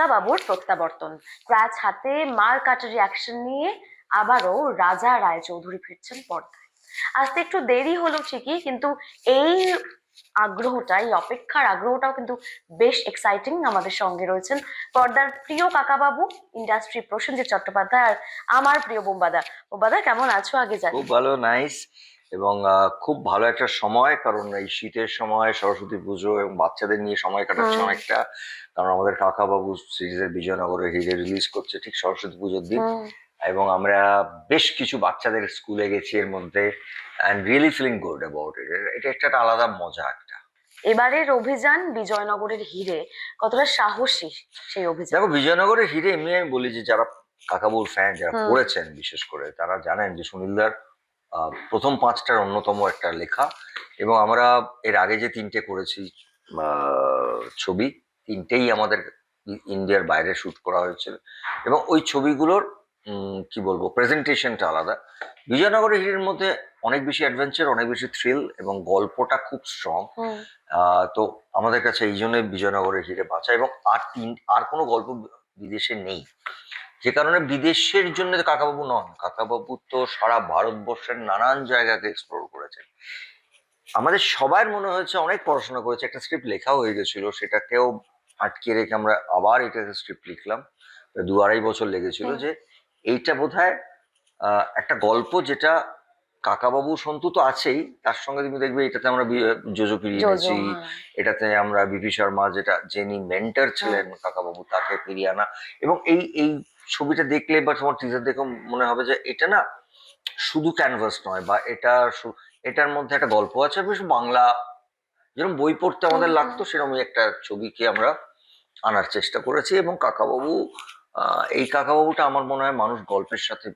কাকা বাবুর প্রত্যাবর্তন, ক্র্যাচ হাতে মার কাটারি অ্যাকশন নিয়ে আবারও রাজা রায়চৌধুরী ফিরছেন পর্দায়। আসতে একটু দেরি হলো ঠিকই, কিন্তু এই আগ্রহটা, এই অপেক্ষার আগ্রহটাও কিন্তু বেশ এক্সাইটিং। আমাদের সঙ্গে রয়েছেন পর্দার প্রিয় কাকাবাবু, ইন্ডাস্ট্রি প্রসেনজিৎ চট্টোপাধ্যায়, আর আমার প্রিয় বোম্বাদা। বোম্বাদা, কেমন আছো আগে জানি? খুব ভালো, নাইস। এবং খুব ভালো একটা সময়, কারণ এই শীতের সময় সরস্বতী পুজো এবং বাচ্চাদের নিয়ে সময় কাটাচ্ছে অনেকটা। কারণ আমাদের কাকাবাবু সিরিজের বিজয়নগরের হিরে রিলিজ করছে ঠিক সরস্বতী পুজোর দিন, এবং আমরা বেশ কিছু বাচ্চাদের স্কুলে গেছি এর মধ্যে, and really feeling good about it. এটা একটা আলাদা মজা একটা। এবারের অভিযান বিজয়নগরের হিরে কতটা সাহসী সেই অভিযান? দেখো, বিজয়নগরের হিরে এমনি আমি বলি যে যারা কাকাবুর ফ্যান, যারা পড়েছেন বিশেষ করে, তারা জানেন যে সুনীলদার প্রথম পাঁচটার অন্যতম একটা লেখা। এবং আমরা এর আগে যে তিনটে করেছি ছবি, তিনটেই আমাদের ইন্ডিয়ার বাইরে শুট করা হয়েছিল, এবং ওই ছবিগুলোর কি বলবো, প্রেজেন্টেশনটা আলাদা। বিজয়নগরের হিরের মধ্যে অনেক বেশি অ্যাডভেঞ্চার, অনেক বেশি থ্রিল, এবং গল্পটা খুব স্ট্রং। তো আমাদের কাছে এই জন্য বিজয়নগরের হিরে বাঁচা। এবং আর কোনো গল্প বিদেশে নেই, যে কারণে বিদেশের জন্য কাকাবাবু নন, কাকাবাবু তো সারা ভারতবর্ষের নানান জায়গাকে এক্সপ্লোর করেছেন। আমাদের সবার মনে হয়েছে অনেক পড়াশোনা করেছে, একটা স্ক্রিপ্ট লেখাও হয়ে গেছিল, সেটাকেও আটকে রেখে আমরা আবার এটাকে স্ক্রিপ্ট লিখলাম। 2-2.5 বছর লেগেছিল যে এইটা বোধহয় একটা গল্প যেটা কাকাবাবু সন্তু তো আছেই, তার সঙ্গে তুমি দেখবে এটাতে আমরা জোজো ফিরিয়ে এনেছি, এটাতে আমরা বিপি শর্মা, যেটা যিনি মেন্টর ছিলেন কাকাবাবু, তাকে ফিরিয়ে আনা। এবং এই এই ছবিটা দেখলে বা তোমার টিজার দেখে মনে হবে যে এটা না শুধু ক্যানভাস নয়, বা এটার মধ্যে একটা গল্প আছে। বেশ বাংলা যেরকম বই পড়তে আমাদের লাগতো, সেরকমই একটা ছবিকে আমরা আনার চেষ্টা করেছি। এবং কাকাবাবু, এই কাকাবাবুটা আমার মনে হয় মানুষ গল্পের সাথে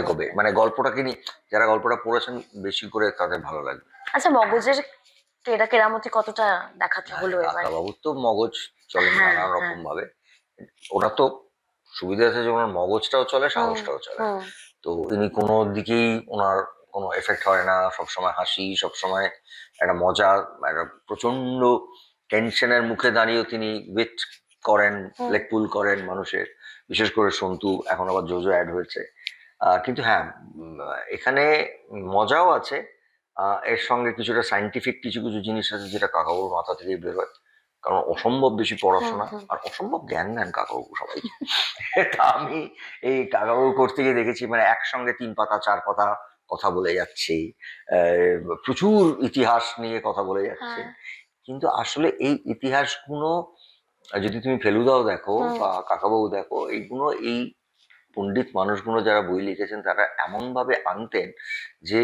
এগোবে, মানে গল্পটাকে নিয়ে যারা গল্পটা পড়েছেন বেশি করে তাদের ভালো লাগবে। আচ্ছা, মগজের কেরামতি কতটা দেখাতে হলো এবার? কাকাবাবুর তো মগজ চলে নানান রকম ভাবে। ওনার তো সুবিধা আছে যে ওনার মগজটাও চলে, সাহসটাও চলে। তো ইনি কোনো দিকেই ওনার কোনো এফেক্ট হয় না, সবসময় হাসি, সবসময় একটা মজা, একটা প্রচন্ড টেনশনের মুখে দাঁড়িয়েও তিনি ওয়েট করেন, লেগ পুল করেন মানুষের, বিশেষ করে সন্তু, এখন আবার জোজো অ্যাড হয়েছে। কিন্তু হ্যাঁ, এখানে মজাও আছে, এর সঙ্গে কিছুটা সাইন্টিফিক কিছু কিছু জিনিস আছে যেটা কাকাবুর মাথা থেকেই বেরোয়। কারণ অসম্ভব বেশি পড়াশোনা আর অসম্ভব জ্ঞান দেন কাকাবু সবাইকে। তা আমি এই কাকাবু করতে গিয়ে দেখেছি, মানে একসঙ্গে 3 পাতা 4 পাতা কথা বলে যাচ্ছে, প্রচুর ইতিহাস নিয়ে কথা বলে যাচ্ছে। কিন্তু আসলে এই ইতিহাসগুলো যদি তুমি ফেলুদাও দেখো বা কাকাবাবু দেখো, এইগুলো এই পণ্ডিত মানুষগুলো যারা বই লিখেছেন তারা এমন ভাবে আনতেন যে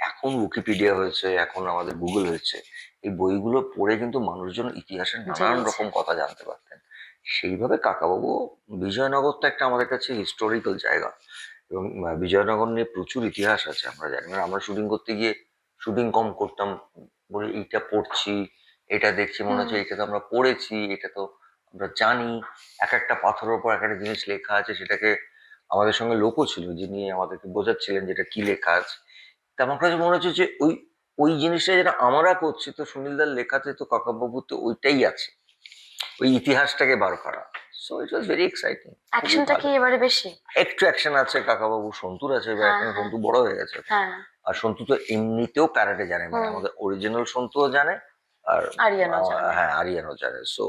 এখন উইকিপিডিয়া হয়েছে, এখন আমাদের গুগল হয়েছে, এই বইগুলো পড়ে কিন্তু মানুষজন ইতিহাসের নানান রকম কথা জানতে পারতেন। সেইভাবে কাকাবাবু, বিজয়নগর তো একটা আমাদের কাছে হিস্টোরিক্যাল জায়গা, এবং বিজয়নগর নিয়ে প্রচুর ইতিহাস আছে আমরা জানি। মানে আমরা শুটিং করতে গিয়ে শুটিং কম করতাম, বলে এইটা পড়ছি, এটা দেখছি, মনে হচ্ছে এটা তো আমরা পড়েছি, এটা তো আমরা জানি। এক একটা পাথরের উপর এক একটা জিনিস লেখা আছে, সেটাকে আমাদের সঙ্গে লোকও ছিল যিনি আমাদেরকে বোঝাচ্ছিলেন যেটা কি লেখা আছে। তা আমার কাছে মনে হচ্ছে যে ওই ওই জিনিসটা যেটা আমরা করছি, তো সুনীলদার লেখাতে তো কাকাবাবুর তো ওইটাই আছে, ওই ইতিহাসটাকে বার করা। So it was very exciting. অ্যাকশনটা কি এবারে বেশি? একটু অ্যাকশন আছে, কাকাবাবু সন্তুর আছে, এবার এখন সন্তু বড় হয়ে গেছে। আর সন্তু তো এমনিতেও ক্যারাটে জানে, মানে আমাদের অরিজিনাল সন্তুও জানে, আর হ্যাঁ আরিয়ানও জানে। সো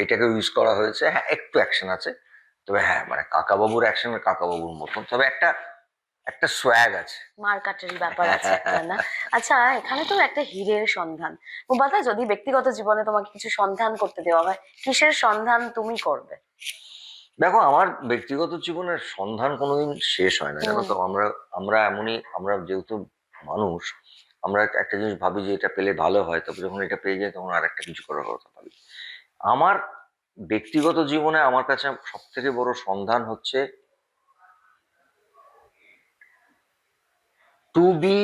এটাকে ইউজ করা হয়েছে। হ্যাঁ, একটু অ্যাকশন আছে, তবে হ্যাঁ মানে কাকাবাবুর অ্যাকশন কাকাবাবুর মতন, তবে একটা একটা সোয়াগ আছে, মার্কাটারি ব্যাপার আছে একটা, না? আচ্ছা, এখানে তো একটা হীরের সন্ধান। মুবাদা, যদি ব্যক্তিগত জীবনে তোমাকে কিছু সন্ধান করতে দেওয়া হয়, কিসের সন্ধান তুমি করবে? দেখো, আমার ব্যক্তিগত জীবনের সন্ধান কোনোদিন শেষ হয় না, জানো তো। আমরা আমরা এমনই, আমরা যেহেতু মানুষ, আমরা একটা জিনিস ভাবি যে এটা পেলে ভালো হয়, তবে যখন এটা পেয়ে যাই তখন আর একটা কিছু করার কথা ভাবি। আমার ব্যক্তিগত জীবনে আমার কাছে সব থেকে বড় সন্ধান হচ্ছে টু বি,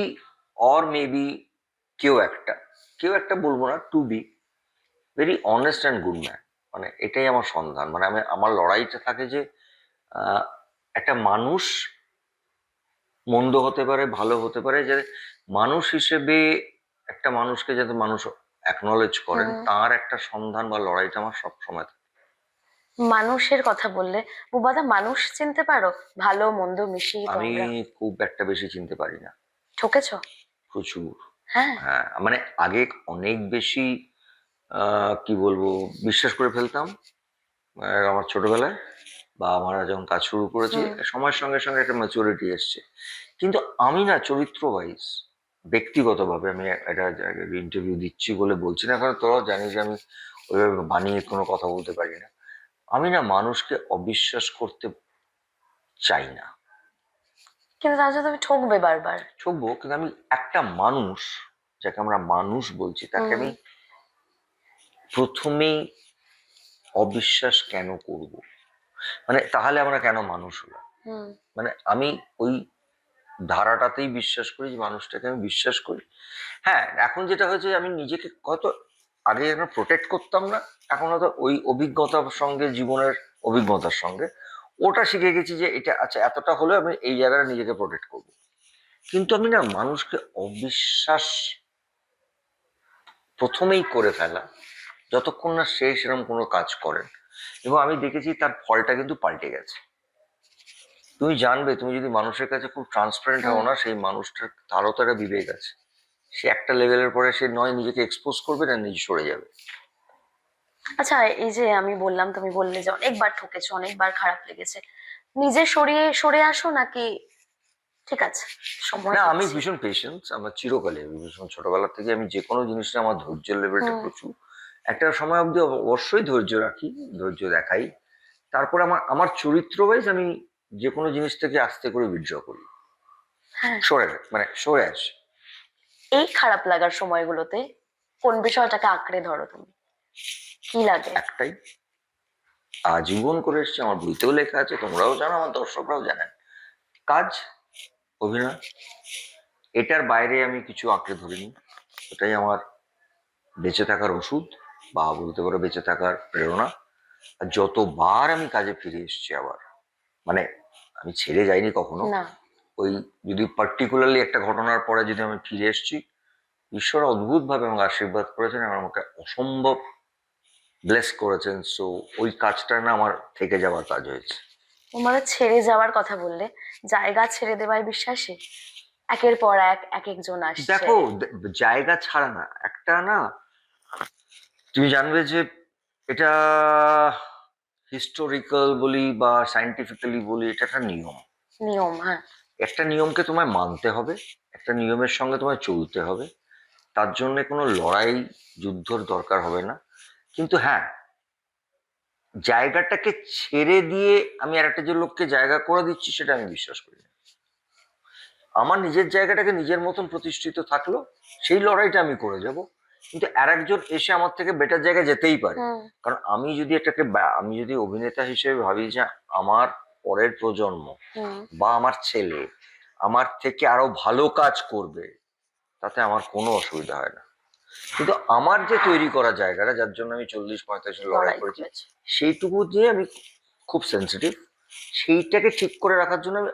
অর মেবি কেউ একটা বলবো না, to be very honest and good man. মানে এটাই আমার সন্ধান। মানে আমার লড়াইটা থাকে যে একটা মানুষ মন্দ হতে পারে, ভালো হতে পারে, যে মানুষ হিসেবে একটা মানুষকে যাতে মানুষ অ্যাকনলেজ করেন, তার একটা সন্ধান বা লড়াইটা আমার সবসময় থাকে। মানুষের কথা বললে, বুবাদা মানুষ চিনতে পারো? ভালো মন্দ মিশিয়ে তো আমি আমরা। খুব একটা বেশি চিনতে পারি না। ঠকেছো? প্রচুর। হ্যাঁ। হ্যাঁ, মানে আগে অনেক বেশি কি বলবো, বিশ্বাস করে ফেলতাম আমার ছোটবেলায়, বা আমরা যখন কাজ শুরু করেছি হুম। সময়ের সঙ্গে সঙ্গে একটা ম্যাচুরিটি এসছে। কিন্তু আমি না চরিত্র ওয়াইজ, ব্যক্তিগতভাবে আমি একটা ইন্টারভিউ দিচ্ছি বলে বলছি না, কারণ তোরাও জানিস যে আমি ওইভাবে বানিয়ে কোনো কথা বলতে পারি না। আমি না মানুষকে অবিশ্বাস করতে চাই না। কিন্তু তার সাথে তুমি ঠকবে বারবার। ঠকবো, কিন্তু আমি একটা মানুষ, যাকে আমরা মানুষ বলছি, তাকে হুম। আমি প্রথমেই অবিশ্বাস কেন করব? মানে তাহলে আমরা কেন মানুষ হলাম? হুম। মানে আমি ওই ধারাটাতেই বিশ্বাস করি, যে মানুষটাকে আমি বিশ্বাস করি। হ্যাঁ, এখন যেটা হয়েছে, আমি নিজেকে হয়তো আগে এখন প্রোটেক্ট করতাম না, এখন হয়তো ওই অভিজ্ঞতার সঙ্গে, জীবনের অভিজ্ঞতার সঙ্গে ওটা শিখে গেছি যে এটা আচ্ছা এতটা হলেও আমি এই জায়গাটা নিজেকে প্রোটেক্ট করবো। কিন্তু আমি না মানুষকে অবিশ্বাস প্রথমেই করে ফেলা, যতক্ষণ না সে সেরকম কোনো কাজ করেন, এবং আমি দেখেছি তার ফলটা কিন্তু পাল্টে গেছে। তুমি জানবে, তুমি যদি মানুষের কাছে খুব ট্রান্সপারেন্ট হও হুম। না, সেই মানুষটার তারও তো একটা বিবেক আছে। সে একটা লেভেলের পরে সে নয় নিজেকে এক্সপোজ করবে, না নিজে সরে যাবে। আচ্ছা, এই যে আমি বললাম, তুমি বললে যে অনেকবার ঠকেছো, অনেকবার খারাপ লেগেছে, নিজে সরিয়ে সরে আসো নাকি ঠিক আছে সময় না, আমি দিচ্ছি? ভীষণ পেশেন্স, আমার চিরকালে, আমি ভীষণ ছোটবেলা থেকে আমি যে কোনো জিনিসটা, আমার ধৈর্যের লেভেলটা হুম। প্রচুর। একটা সময় অবধি অবশ্যই ধৈর্য রাখি, ধৈর্য দেখাই। তারপর আমার আমার চরিত্র ওয়াইজ আমি যে কোনো জিনিস থেকে আস্তে করে উইথড্র করি, হ্যাঁ। সরে আসি। এই খারাপ লাগার সময়গুলোতে কোন বিষয়টাকে আঁকড়ে ধরো তুমি? কি লাগে? একটাই, আজীবন করে এসছি, আমার বইতেও লেখা আছে, তোমরাও জানো, আমার দর্শকরাও জানেন, কাজ, অভিনয়। এটার বাইরে আমি কিছু আঁকড়ে ধরিনি। এটাই আমার বেঁচে থাকার ওষুধ, বা বলতে পারো বেঁচে থাকার প্রেরণা। আর যতবার আমি কাজে ফিরে এসেছি আবার, মানে আমি ছেড়ে যাইনি কখনো। না। ওই যদি পার্টিকুলারলি একটা ঘটনার পরে যদি আমি ফিরে এসেছি, ঈশ্বর অদ্ভুত ভাবে আমাকে আশীর্বাদ করেছেন এবং আমাকে অসম্ভব ব্লেস করেছেন। সো ওই কাজটা না আমার থেকে যাওয়ার কাজ হয়েছে। তোমরা ছেড়ে যাওয়ার কথা বললে, জায়গা ছেড়ে দেওয়ায় বিশ্বাসী? একের পর এক এক একজন আসছে। দেখো, জায়গা ছাড়া না, একটা না, তুমি জানবে যে এটা হিস্টোরিক্যাল বলি বা সায়েন্টিফিক্যালি বলি, এটা একটা নিয়ম। নিয়ম, হ্যাঁ। একটা নিয়মকে তোমায় মানতে হবে, একটা নিয়মের সঙ্গে তোমায় চলতে হবে। তার জন্য কোনো লড়াই, যুদ্ধর দরকার হবে না। কিন্তু হ্যাঁ, জায়গাটাকে ছেড়ে দিয়ে আমি আর একটা যে লোককে জায়গা করে দিচ্ছি, সেটা আমি বিশ্বাস করি না। আমার নিজের জায়গাটাকে নিজের মতন প্রতিষ্ঠিত থাকলো, সেই লড়াইটা আমি করে যাব। কিন্তু আর একজন এসে আমার থেকে বেটার জায়গায় যেতেই পারে। হুম। কারণ আমি যদি আমি যদি অভিনেতা হিসেবে ভাবি যে আমার পরের প্রজন্ম হুম। বা আমার ছেলে আমার থেকে আরো ভালো কাজ করবে, তাতে আমার কোনো অসুবিধা হয় না। কিন্তু আমার যে তৈরি করা জায়গাটা, যার জন্য আমি 40-45 লড়াই লড়াই করেছি, করেছে। সেইটুকু দিয়ে আমি খুব সেন্সিটিভ। সেইটাকে ঠিক করে রাখার জন্য আমি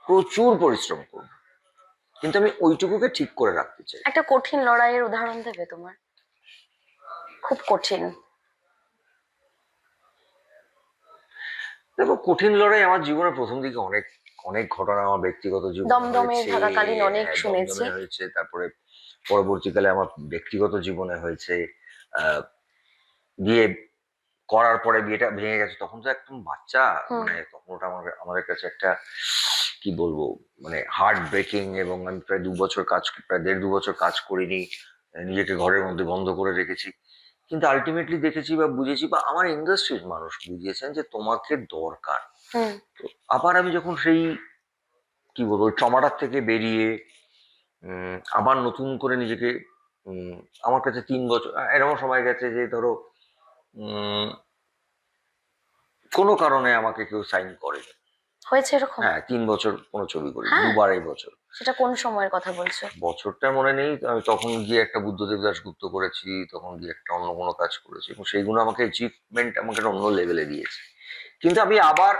প্রচুর পরিশ্রম করব, কিন্তু আমি ওইটুকুকে ঠিক করে রাখতে চাই। একটা কঠিন লড়াইয়ের উদাহরণ দেবে তোমার? খুব কঠিন। দেখো, কঠিন লড়াই আমার জীবনের প্রথম দিকে অনেক অনেক ঘটনা আমার ব্যক্তিগত জীবনে দমদমে হয়েছে। থাকাকালীন অনেক হ্যাঁ, শুনেছি। দমদমে হয়েছে, তারপরে পরবর্তীকালে আমার ব্যক্তিগত জীবনে হয়েছে। আহ বিয়ে করার পরে বিয়েটা ভেঙে গেছে, তখন তো একদম বাচ্চা, হুম। মানে তখন ওটা আমাদের কাছে একটা, কি বলবো, মানে হার্ট ব্রেকিং। এবং আমি প্রায় 2 বছর প্রায় 1.5-2 বছর কাজ করিনি, নিজেকে ঘরের মধ্যে বন্ধ করে রেখেছি। কিন্তু আলটিমেটলি দেখেছি বা বুঝেছি, বা আমার ইন্ডাস্ট্রির মানুষ বুঝিয়েছেন যে তোমাকে দরকার। হুম। তো আবার আমি যখন সেই, কি বলবো, ট্রমাটার থেকে বেরিয়ে আবার নতুন করে নিজেকে, উম, আমার কাছে 3 বছর এরকম সময় গেছে যে ধরো উম, কোনো কারণে আমাকে কেউ সাইন করেনি। হয়েছে এরকম? হ্যাঁ, 3 বছর কোনো ছবি করি, হ্যাঁ। দুবার এই বছর। সেটা কোন সময়ের কথা বলছো? বছরটা মনে নেই, আমি তখন গিয়ে একটা বুদ্ধদেব দাশগুপ্ত করেছি, তখন গিয়ে একটা অন্য কোনো কাজ করেছি, এবং সেইগুলো আমাকে অ্যাচিভমেন্ট আমাকে একটা অন্য লেভেলে দিয়েছে। কিন্তু আমি আবার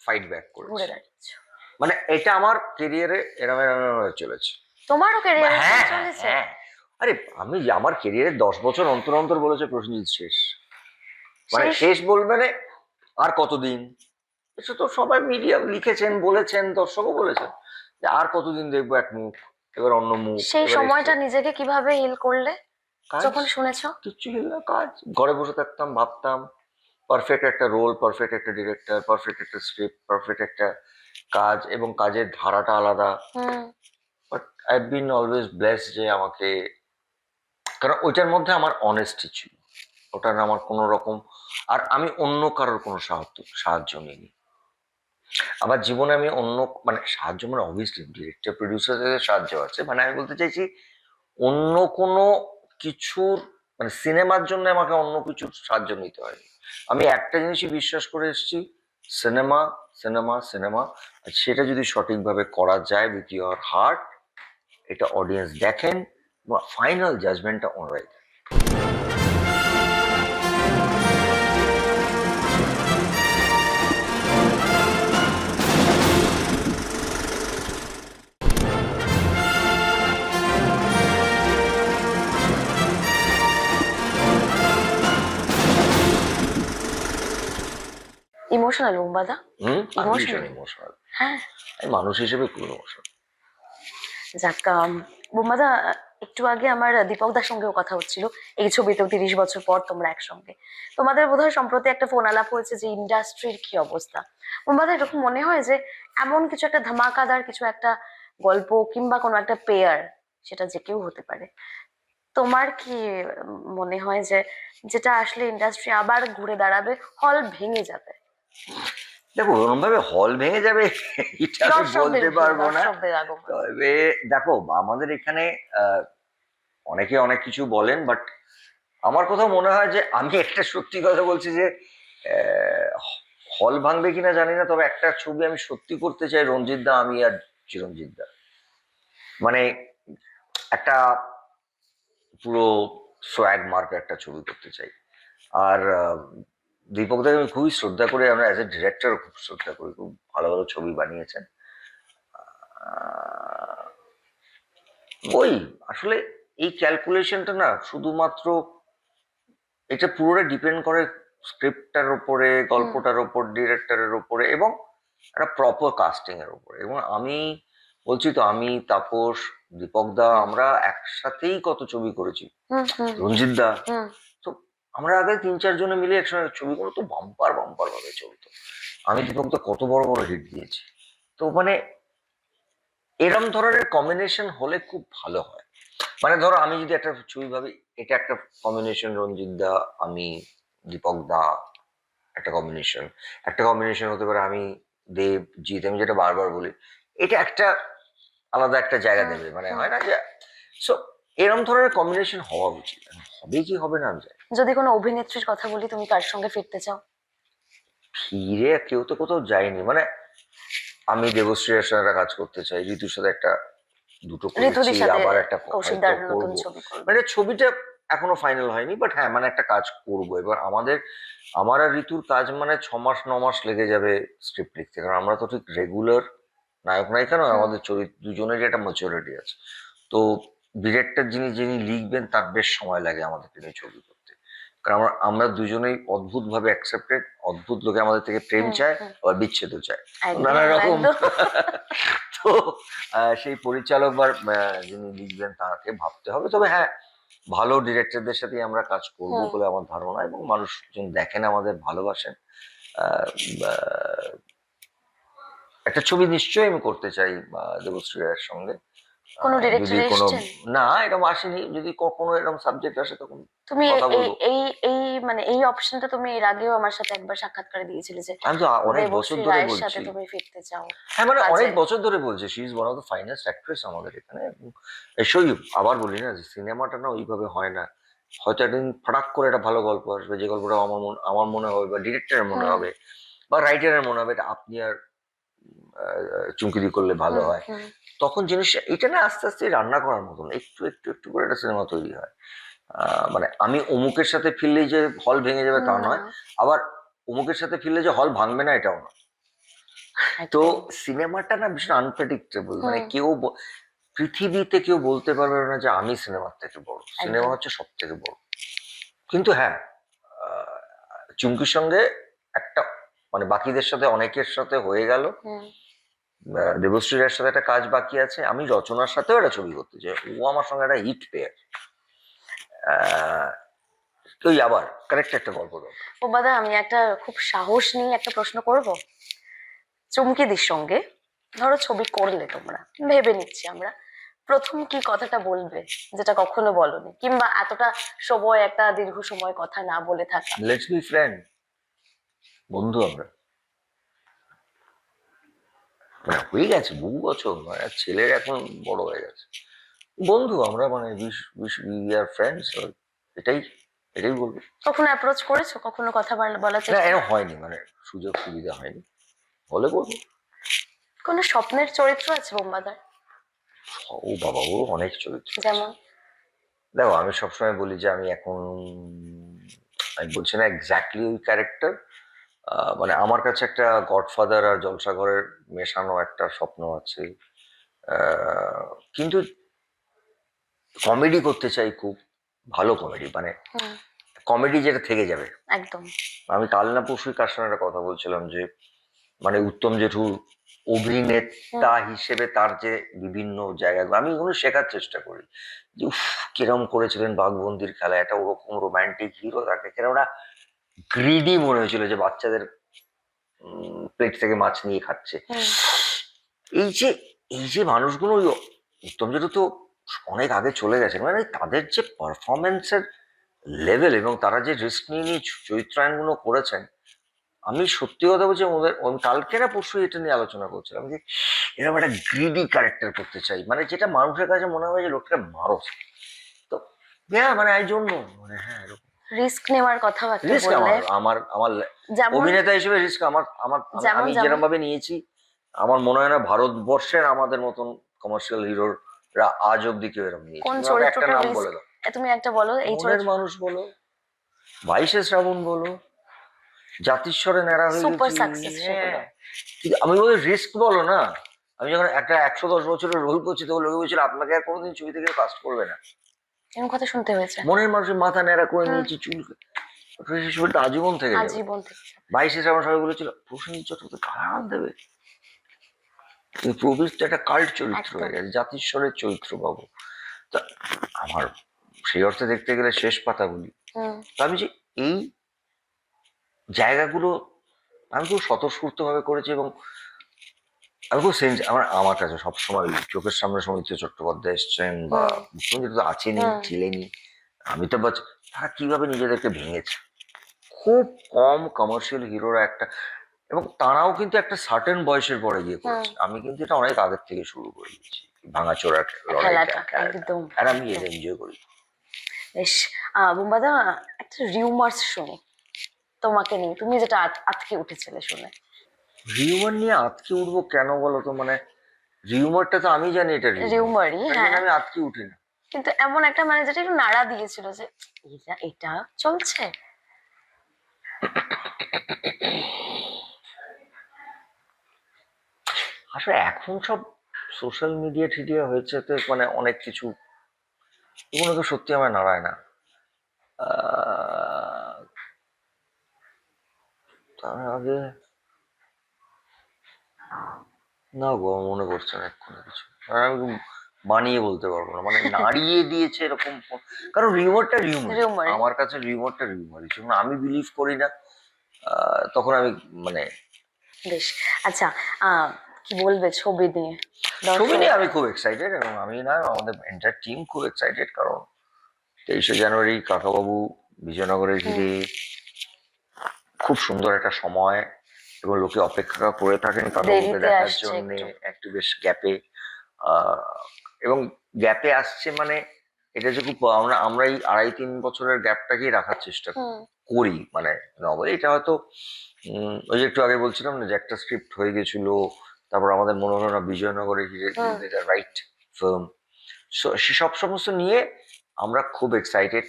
ফাইট ব্যাক ঘুরে করেছি। দাঁড়িয়েছো? মানে এটা আমার কেরিয়ারে এরম এরম এরম হয়ে চলেছে। তোমারও ক্যারিয়ার হ্যাঁ, চলেছে? হ্যাঁ। আরে, আমার কেরিয়ারে 10 বছর অন্তর অন্তর বলেছে প্রসেনজিৎ শেষ। মানে শেষ? শেষ বলবে না, আর কতদিন, এটা তো সবাই মিডিয়া লিখেছেন, বলেছেন, দর্শকও বলেছেন যে আর কতদিন দেখবো এক মুখ, এবার অন্য মুখ। সেই এবার সময়টা নিজেকে কিভাবে হিল করলে কাজ, যখন শুনেছো? কিচ্ছু হিল না, কাজ। ঘরে বসে থাকতাম, ভাবতাম পারফেক্ট একটা রোল, পারফেক্ট একটা ডিরেক্টর, পারফেক্ট একটা স্ক্রিপ্ট, পারফেক্ট একটা কাজ, এবং কাজের ধারাটা আলাদা। Hmm but I been always blessed যে আমাকে, কারণ ওইটার মধ্যে আমার অনেস্টি ছিল, ওটার আমার কোনো রকম, আর আমি অন্য কারোর কোনো সাহায্য নিইনি। আবার জীবনে আমি অন্য, মানে সাহায্য মানে অবভিয়াসলি ডিরেক্টর প্রডিউসারদের সাহায্য আছে, মানে আমি বলতে চাইছি অন্য কোনো কিছুর, মানে সিনেমার জন্য আমাকে অন্য কিছুর সাহায্য নিতে হয়নি। আমি একটা জিনিসই বিশ্বাস করে এসেছি, সিনেমা সিনেমা সিনেমা, আর সেটা যদি সঠিকভাবে করা যায় উইথ ইউর হার্ট, এটা অডিয়েন্স দেখেন, ফাইনাল জাজমেন্টটা ওনারাই দেন। ইমোশনাল বুম্বাদা। ভীষণ ইমোশনাল। ইমোশনাল। হ্যাঁ। আমি মানুষ হিসেবে খুব ইমোশনাল। যাক, বুম্বাদা, একটু আগে আমার দীপক দার সঙ্গেও কথা হচ্ছিল এই ছবিতেও 30 বছর পর তোমরা একসঙ্গে। তোমাদের বোধহয় সম্প্রতি একটা ফোন আলাপ হয়েছে যে ইন্ডাস্ট্রির কি অবস্থা। বুম্বাদা, এরকম মনে হয় যে এমন কিছু একটা ধামাকাদার কিছু একটা গল্প কিংবা কোনো একটা পেয়ার, সেটা যে কেউ হতে পারে, তোমার কি মনে হয় যে যেটা আসলে ইন্ডাস্ট্রি আবার ঘুরে দাঁড়াবে, হল ভেঙে যাবে? দেখো, ওরকম ভাবে হল ভেঙে যাবে এটা আমি বলতে পারবো না, দর্শকদের আগমন। তবে দেখো আমাদের এখানে অনেকে অনেক কিছু বলেন, বাট আমার কোথাও মনে হয় যে আমি একটা সত্যি কথা বলছি যে হল ভাঙবে কিনা জানি না, তবে একটা ছবি আমি সত্যি করতে চাই, রঞ্জিত দা, আমি আর চিরঞ্জিত দা, মানে একটা পুরো সোয়াগ মার্ক একটা ছবি করতে চাই। আর দীপক দাকে আমি খুবই শ্রদ্ধা করি, আমরা অ্যাজ এ ডিরেক্টর খুব শ্রদ্ধা করি, খুব ভালো ভালো ছবি বানিয়েছেন। ওই আসলে এই ক্যালকুলেশনটা না শুধুমাত্র, এটা পুরোটা ডিপেন্ড করে স্ক্রিপ্টটার উপরে, গল্পটার উপর, ডিরেক্টরের উপরে, এবং একটা প্রপার কাস্টিং এর উপরে। এবং আমি বলছি তো, আমি, তাপস, দীপক দা, আমরা একসাথেই কত ছবি করেছি, রঞ্জিত দা। তো আমরা আগে 3-4 জনে মিলে একসঙ্গে ছবিগুলো তো বাম্পার বাম্পার ভাবে চলতো। আমি দীপক দা কত বড় বড় হিট দিয়েছি। তো মানে এরম ধরনের কম্বিনেশন হলে খুব ভালো হয়। মানে ধরো আমি যদি একটা ছবি ভাবি, এটা একটা কম্বিনেশন, রঞ্জিত দা, আমি, দীপক দা, একটা কম্বিনেশন। একটা কম্বিনেশন হতে পারে আমি, দেব, জিৎ, আমি যেটা বারবার বলি, এটা একটা আলাদা একটা জায়গা দেবে, মানে হয় না যে, সো এরম ধরনের কম্বিনেশন হওয়া উচিত। হবে কি হবে না আমি জানি। যদি কোনো অভিনেত্রীর কথা বলি, তুমি কার সঙ্গে ফিরতে চাও? ফিরে কেউ তো কোথাও যায়নি, মানে আমি দেবশ্রীর সাথে একটা কাজ করতে চাই, ঋতুর সাথে একটা, দুটো ঋতুদির করেছি, সাথে আবার একটা কৌশিকদার হয়তো নতুন করবো। ছবি করবে। মানে ছবিটা এখনো ফাইনাল হয়নি, বাট হ্যাঁ মানে একটা কাজ করবো। এবার আমার আর ঋতুর কাজ মানে 6 মাস 9 মাস লেগে যাবে স্ক্রিপ্ট লিখতে, কারণ আমরা তো ঠিক রেগুলার নায়ক নায়িকা নয়, আমাদের চরিত্র দুজনেরই একটা ম্যাচুরিটি আছে। তো ডিরেক্টর যিনি যিনি লিখবেন তার বেশ সময় লাগে আমাদেরকে নিয়ে ছবি করতে, কারণ আমরা দুজনেই অদ্ভুত ভাবে অ্যাকসেপ্টেড, অদ্ভুত লোকে আমাদের থেকে প্রেম চায়, আবার বিচ্ছেদও চায়, নানা রকম। তো সেই পরিচালক বা যিনি লিখবেন তাকে ভাবতে হবে। তবে হ্যাঁ, ভালো ডিরেক্টরদের সাথে আমরা কাজ করবো বলে আমার ধারণা, এবং মানুষজন দেখেন, আমাদের ভালোবাসেন। একটা ছবি নিশ্চয়ই আমি করতে চাই দেবশ্রী রায়ের সঙ্গে। কোনো যদি ডিরেক্টর কোনো, এসেছেন? না এরকম আসেনি, যদি কখনো এরকম সাবজেক্ট আসে তখন তুমি কথা এই বলবো। এই এই মানে এই অপশনটা তুমি এর আগেও আমার সাথে একবার সাক্ষাৎকারে দিয়েছিলে যে আমি তো অনেক বছর দেবশ্রী ধরে রায়ের বলছি। সাথে তুমি ফিরতে চাও। হ্যাঁ মানে কাজে। অনেক বছর ধরে বলছে, she is one of the finest actress আমাদের এখানে। এসই আবার বলি না যে সিনেমাটা না ওইভাবে হয় না, হয়তো একদিন ফটাক করে একটা ভালো গল্প আসবে, যে গল্পটা আমার মনে হবে, বা ডিরেক্টরের মনে হবে, বা রাইটারের মনে হবে, এটা আপনি আর চুমকিদি করলে ভালো হয়। তখন জিনিসটা এটা না আস্তে আস্তে রান্না করার মতন, একটু একটু একটু করে একটা সিনেমা তৈরি হয়। মানে আমি অমুকের সাথে ফিরলেই যে হল ভেঙে যাবে তা নয়, আবার অমুকের সাথে ফিরলে যে হল ভাঙবে না এটাও না। তো সিনেমাটা না ভীষণ আনপ্রেডিক্টেবল, মানে পৃথিবীতে কেউ বলতে পারবে না যে আমি সিনেমার থেকে বড়, সিনেমা হচ্ছে সব থেকে বড়। কিন্তু হ্যাঁ, চুমকির সঙ্গে একটা মানে বাকিদের সাথে অনেকের সাথে হয়ে গেল, হুম। দেবশ্রীর সাথে একটা কাজ বাকি আছে, আমি রচনার সাথেও একটা ছবি করতে চাই, ও আমার সঙ্গে একটা হিট পেয়ার। তুই আবার কারেক্ট একটা গল্প দাও। বোবাদা, আমি একটা খুব সাহস নিয়ে একটা প্রশ্ন করব। চুমকিদির সঙ্গে ধরো ছবি করলে তোমরা, ভেবে নিচ্ছি আমরা, প্রথম কি কথাটা বলবে যেটা কখনো বলনি, কিংবা এতটা সময়, একটা দীর্ঘ সময় কথা না বলে থাকা? লেটস বি ফ্রেন্ড, বন্ধু আমরা। মানে হয়ে গেছে বহু বছর, মানে ছেলের এখন বড় হয়ে গেছে, বন্ধু আমরা, মানে উই আর ফ্রেন্ডস, এটাই এটাই বলবো। কখনো অ্যাপ্রোচ করেছো, কখনো কথা বলার না চেষ্টা? এরকম হয়নি, মানে সুযোগ সুবিধা হয়নি, হলে বলবো। কোনো স্বপ্নের চরিত্র আছে বোম্বাদার? ও বাবা, ও অনেক চরিত্র আছে। যেমন? দেখো আমি সবসময় বলি যে আমি এখন, আমি বলছি না এক্স্যাক্টলি ওই ক্যারেক্টার, মানে আমার কাছে একটা গডফাদার আর জলসাঘরের মেশানো একটা স্বপ্ন আছে, কিন্তু কমেডি করতে চাই, খুব ভালো কমেডি, মানে হুম। কমেডি যেটা থেকে যাবে। একদম। আমি কাল না পরশুই কার সঙ্গে একটা কথা বলছিলাম যে, মানে উত্তম জেঠুর অভিনেতা হিসেবে তার যে বিভিন্ন জায়গাগুলো আমি এগুলো শেখার চেষ্টা করি, যে উফ কিরম করেছিলেন বাঘবন্দির খেলা, একটা ওরকম রোমান্টিক হিরো থাকে, কিরম ওরা গ্রিডি মনে হয়েছিল যে বাচ্চাদের প্লেট থেকে মাছ নিয়ে খাচ্ছে। হুম। এই যে এই যে মানুষগুলো, ওই উত্তম জেঠু তো অনেক আগে চলে গেছেন, মানে তাদের যে পারফরমেন্সের লেভেল এবং তারা যে রিস্ক নিয়ে নিয়ে চরিত্রায়নগুলো করেছেন, আমি সত্যি কথা বলছি, ওদের আমি কালকে না পরশু এটা নিয়ে আলোচনা করছিলাম যে এরকম একটা গ্রিডি ক্যারেক্টার করতে চাই, মানে যেটা মানুষের কাছে মনে হয় যে লোকটা মারো। তো হ্যাঁ, মানে এই জন্য, মানে হ্যাঁ এরকম রিস্ক নেওয়ার কথা একটা রিস্ক বললে, আমার আমার আমার যেমন অভিনেতা হিসেবে রিস্ক আমার আমার যেমন আমি যেমন যেরকম ভাবে নিয়েছি, আমার মনে হয় না ভারতবর্ষের আমাদের মতন কমার্শিয়াল হিরোরা আজ অব্দি কেউ এরকম নিয়েছে। কোন তুমি আমাকে একটা চরিত্রটা নাম রিস্ক? বলে দাও। তুমি একটা বলো এই মনের চরিত্র। মানুষ বলো, 22শে শ্রাবণ বলো, জাতিস্বরে ন্যাড়া হয়ে সুপার গেছি, সাকসেস সেগুলো। হ্যাঁ। কিন্তু আমি বলি রিস্ক বলো না। আমি যখন একটা 110 বছরের রোল করছি, তখন লোকে বলছিল আপনাকে আর কোনোদিন ছবি থেকে কাস্ট করবে না। এরকম কথা শুনতে হয়েছে। মনের মানুষের মাথা ন্যাড়া করে হুম। নিয়েছি, চুল সেই ছবিটা আজীবন থেকে যাবে। আজীবন থেকে। 22শে শ্রাবণ সবাই বলেছিল প্রসেনজিৎ চট্টোপাধ্যায় কারা দেবে, কিন্তু প্রবীর তো একটা কাল্ট চরিত্র একদম। হয়ে গেছে, জাতিস্বরের চরিত্র পাবো। তা আমার সেই অর্থে দেখতে গেলে শেষ পাতাগুলি, হুম। তো আমি যে এই জায়গাগুলো আমি খুব স্বতঃস্ফূর্ত ভাবে করেছি, এবং আমি খুব সেন্স, আমার আমার কাছে সবসময় চোখের সামনে সৌমিত্র চট্টোপাধ্যায় এসছেন বা হুম। মুখ্যমন্ত্রী তো আছেনই, হুম। ছিলেনই, অমিতাভ বচ্চন, তারা কিভাবে নিজেদেরকে ভেঙেছে। খুব কম কমার্শিয়াল হিরোরা একটা, এবং তারাও কিন্তু একটা সার্টেন বয়সের পরে গিয়ে করেছে, আমি কিন্তু এটা অনেক আগের থেকে শুরু করে দিয়েছি, ভাঙাচোরা লড়াইটা, খেলাটা খেলাটা, একদম। আর আমি এটা এনজয় করি। বেশ। বুম্বাদা, একটা রিউমার্স শুনি তোমাকে নিয়ে, তুমি যেটা আজকে উঠেছিলে শুনে। রিউমার নিয়ে আটকে উঠবো কেন বলো তো, মানে রিউমারটা তো আমি জানি এটা রিউমার, রিউমারই, তাই জন্য হ্যাঁ। আমি আটকে উঠি না। কিন্তু এমন একটা, মানে যেটা একটু নাড়া দিয়েছিল যে এটা এটা চলছে। আসলে এখন সব সোশ্যাল মিডিয়া টিডিয়া হয়েছে, তো মানে অনেক কিছু, এগুলো তো সত্যি আমার নাড়ায় না। তার আগে না গো, আমার মনে পড়ছে না এক্ষুনি কিছু, আর আমি বানিয়ে বলতে পারবো না, মানে নাড়িয়ে দিয়েছে এরকম কারণ রিউমারটা রিউমার, রিউমার। আমার কাছে রিউমারটা রিউমার, যখন আমি বিলিভ করি না, তখন আমি মানে বেশ। আচ্ছা, কি বলবে ছবি নিয়ে? ছবি নিয়ে আমি খুব এক্সাইটেড, এবং আমি না আমাদের এন্টার টিম খুব এক্সাইটেড, কারণ 23শে জানুয়ারি কাকাবাবু বিজয়নগরে ঘিরে খুব সুন্দর একটা সময়, এবং লোকে অপেক্ষা করে থাকেন কাকাবাবুকে দেরিতে দেখার আসছে জন্য, একটু। একটু বেশ গ্যাপে, এবং গ্যাপে আসছে, মানে এটা যে খুব আমরা এই 2.5-3 বছরের গ্যাপটাকেই রাখার চেষ্টা হুম। করি, মানে নভেল এটা হয়তো ওই যে একটু আগে বলছিলাম না যে একটা স্ক্রিপ্ট হয়ে গেছিল, তারপর আমাদের মনে হলো না বিজয়নগরে ঘিরে রাইট ফিল্ম, সব সমস্ত নিয়ে আমরা খুব excited.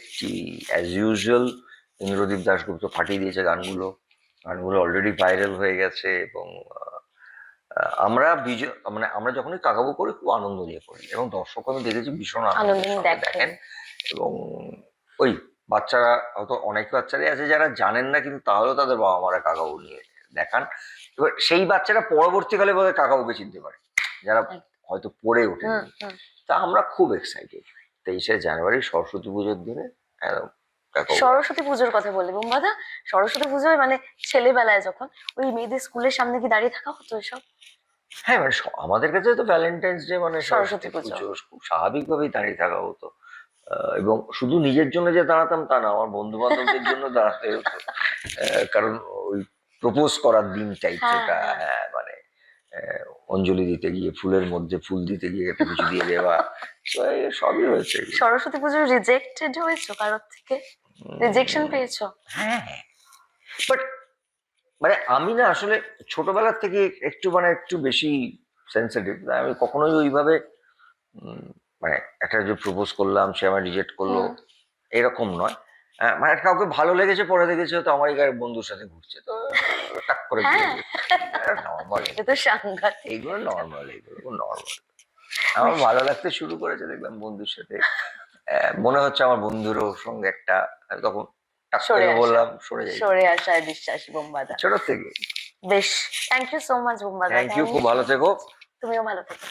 As usual Indradeep Dasgupta ফাটিয়ে দিয়েছে গানগুলো, গানগুলো অলরেডি ভাইরাল হয়ে গেছে, এবং আমরা বিজয়, মানে আমরা যখনই কাকাবু করি খুব আনন্দ নিয়ে করি, এবং দর্শক আমি দেখেছি ভীষণ আনন্দের আনন্দিনী সঙ্গে দেখেন, এবং ওই বাচ্চারা হয়তো অনেক বাচ্চারাই আছে যারা জানেন না, কিন্তু তাহলেও তাদের বাবা মারা কাকাবু নিয়ে দেখান। এবার সেই বাচ্চারা পরবর্তীকালে বোধহয় কাকাবুকে চিনতে পারে, যারা হয়তো পড়ে ওঠে। তা আমরা খুব এক্সাইটেড 23শে জানুয়ারি সরস্বতী পুজোর দিনে একদম কাকাবু। সরস্বতী পুজোর কথা বলে বুম্বাদা, সরস্বতী পুজোয় মানে ছেলেবেলায় যখন ওই মেয়েদের স্কুলের সামনে কি দাঁড়িয়ে থাকা হতো এসব? হ্যাঁ মানে আমাদের কাছে তো ভ্যালেন্টাইন্স ডে মানে সরস্বতী সরস্বতী পুজো। পুজো খুব স্বাভাবিকভাবেই দাঁড়িয়ে থাকা হতো। এবং শুধু নিজের জন্য যে দাঁড়াতাম তা না, আমার বন্ধু বান্ধবদের জন্য দাঁড়াতে হতো। কারণ ওই প্রপোজ করার দিন টাইপটা, হ্যাঁ মানে অঞ্জলি দিতে গিয়ে, ফুলের মধ্যে ফুল দিতে গিয়ে একটা কিছু দিয়ে দেওয়া, তো এই সবই হয়েছে। সরস্বতী পুজো রিজেক্টেড হয়েছো কারোর থেকে? রিজেকশন পেয়েছো? হ্যাঁ, বাট মানে আমি না আসলে ছোটবেলার থেকে একটু বেশি সেন্সিটিভ। আমি কখনোই ওইভাবে মানে একটা যে প্রপোজ করলাম সে আমার রিজেক্ট করলো এরকম নয়। মানে কাউকে ভালো লেগেছে, পরে দেখেছে তো আমারই গায়ের বন্ধুর সাথে ঘুরছে, তো টাক করে নর্মাল। এটা তো সাংঘাতিক। এইগুলো নর্মাল, এইগুলো নর্মাল। আমার ভালো লাগতে শুরু করেছে, দেখলাম বন্ধুর সাথে মনে হচ্ছে আমার বন্ধুরও সঙ্গে একটা, তখন টাক করে বললাম সরে আসায় বিশ্বাসী বুম্বাদা ছোট থেকে। বেশ, থ্যাংক ইউ সো মাচ বুম্বাদা। থ্যাংক ইউ, খুব ভালো থেকো। তুমিও ভালো থেকো।